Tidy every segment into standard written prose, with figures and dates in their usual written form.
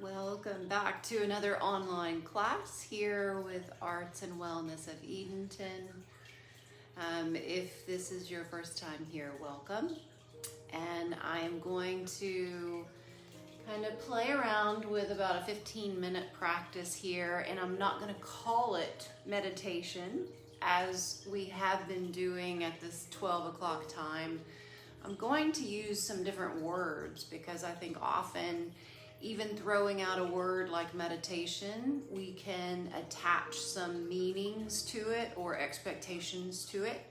Welcome back to another online class here with Arts and Wellness of Edenton. If this is your first time here, welcome. And I am going to kind of play around with about a 15-minute practice here, and I'm not going to call it meditation as we have been doing at this 12 o'clock time. I'm going to use some different words because I think often even throwing out a word like meditation, we can attach some meanings to it or expectations to it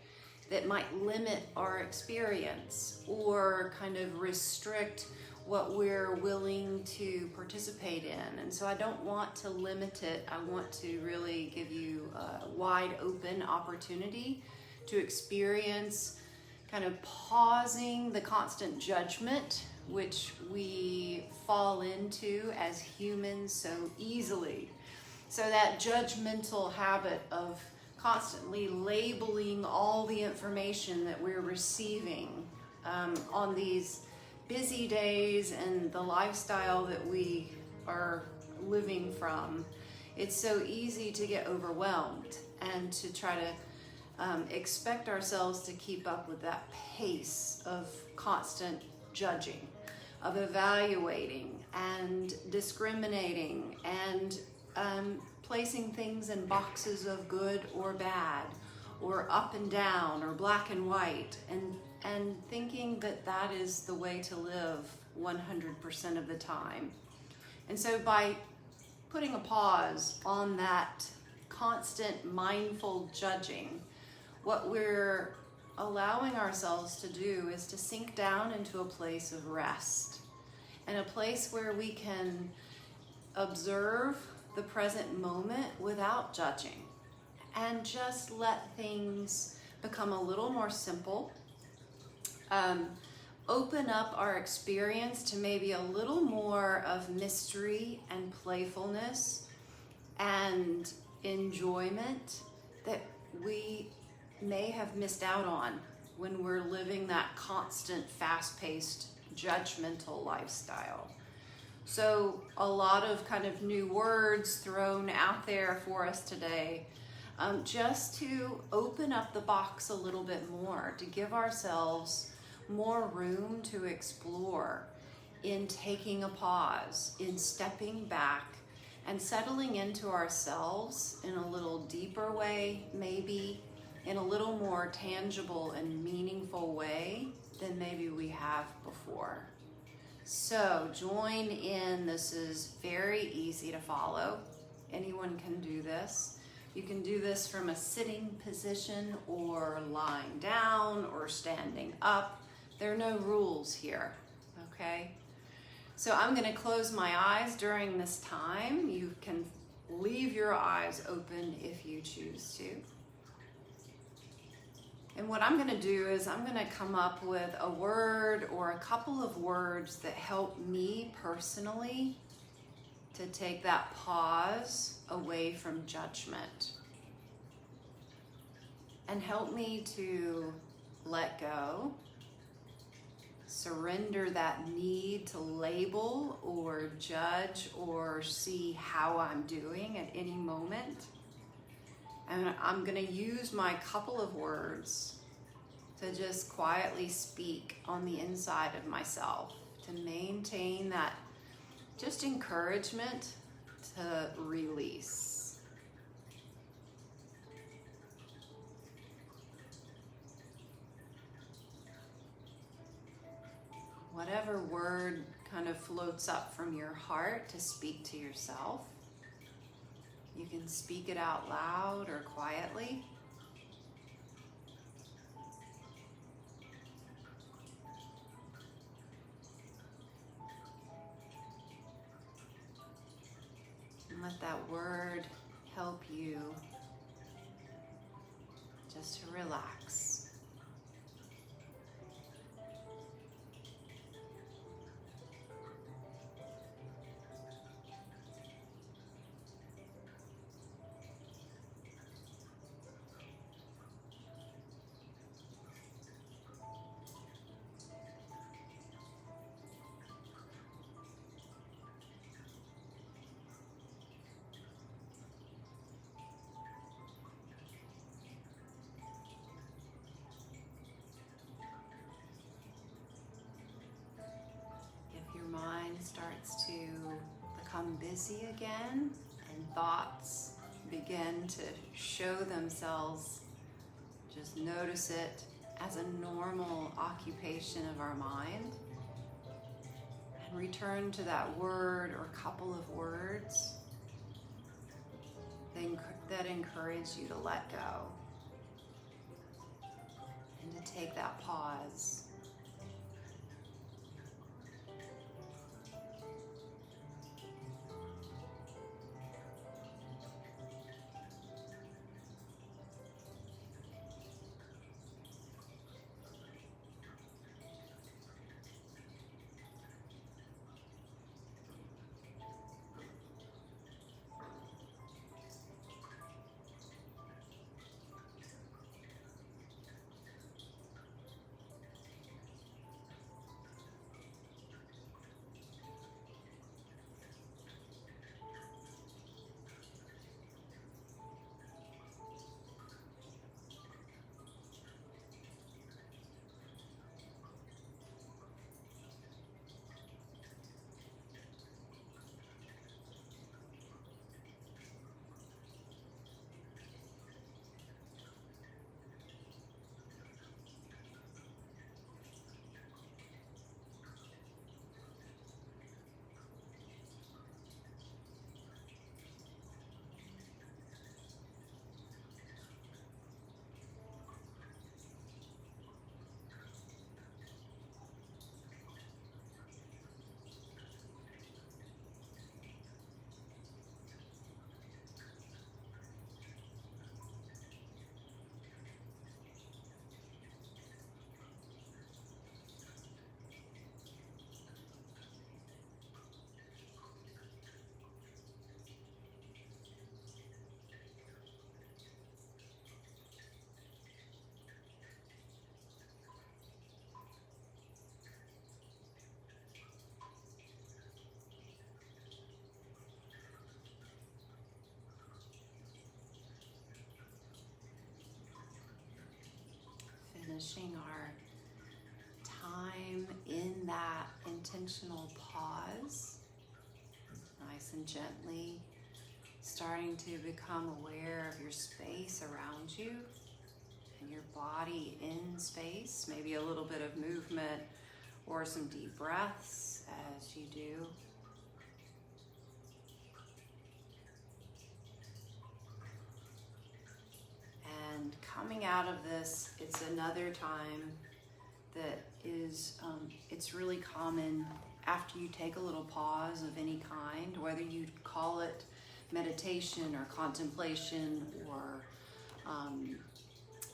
that might limit our experience or kind of restrict what we're willing to participate in. And so I don't want to limit it. I want to really give you a wide open opportunity to experience kind of pausing the constant judgment which we fall into as humans so easily. So that judgmental habit of constantly labeling all the information that we're receiving on these busy days and the lifestyle that we are living from, it's so easy to get overwhelmed and to try to expect ourselves to keep up with that pace of constant judging, of evaluating and discriminating and placing things in boxes of good or bad or up and down or black and white and thinking that that is the way to live 100% of the time. And so by putting a pause on that constant mindful judging, what we're allowing ourselves to do is to sink down into a place of rest and a place where we can observe the present moment without judging and just let things become a little more simple. Open up our experience to maybe a little more of mystery and playfulness and enjoyment that we may have missed out on when we're living that constant, fast-paced, judgmental lifestyle. So a lot of kind of new words thrown out there for us today, just to open up the box a little bit more, to give ourselves more room to explore in taking a pause, in stepping back and settling into ourselves in a little deeper way, maybe in a little more tangible and meaningful way than maybe we have before. So join in. This is very easy to follow. Anyone can do this. You can do this from a sitting position or lying down or standing up. There are no rules here, okay? So I'm going to close my eyes during this time. You can leave your eyes open if you choose to. And what I'm going to do is I'm going to come up with a word or a couple of words that help me personally to take that pause away from judgment and help me to let go, surrender that need to label or judge or see how I'm doing at any moment. And I'm going to use my couple of words to just quietly speak on the inside of myself to maintain that just encouragement to release. Whatever word kind of floats up from your heart to speak to yourself. You can speak it out loud or quietly. And let that word help you just to relax. starts to become busy again and thoughts begin to show themselves, just notice it as a normal occupation of our mind, and return to that word or couple of words that encourage you to let go and to take that pause. Finishing our time in that intentional pause, nice and gently starting to become aware of your space around you and your body in space, maybe a little bit of movement or some deep breaths as you do. And coming out of this, it's another time that is, it's really common after you take a little pause of any kind, whether you call it meditation or contemplation or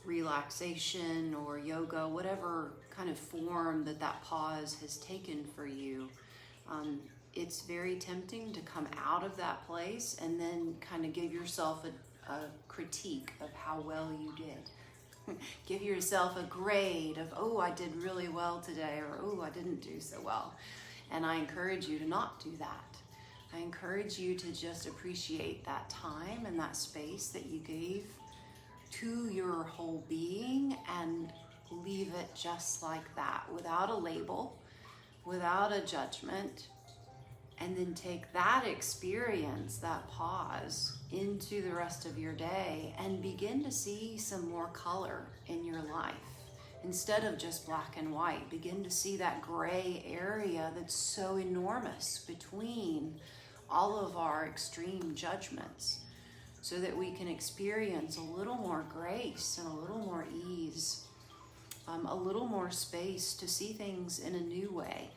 relaxation or yoga, whatever kind of form that pause has taken for you. It's very tempting to come out of that place and then kind of give yourself a critique of how well you did. Give yourself a grade of, oh, I did really well today, or oh, I didn't do so well. And I encourage you to not do that. I encourage you to just appreciate that time and that space that you gave to your whole being and leave it just like that, without a label, without a judgment. And then take that experience, that pause, into the rest of your day and begin to see some more color in your life. Instead of just black and white, begin to see that gray area that's so enormous between all of our extreme judgments, so that we can experience a little more grace and a little more ease, a little more space to see things in a new way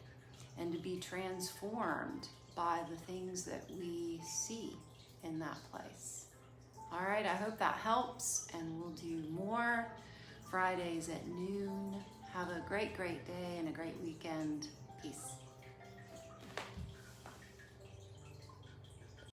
and to be transformed by the things that we see in that place. All right, I hope that helps, and we'll do more Fridays at noon. Have a great, great day and a great weekend. Peace.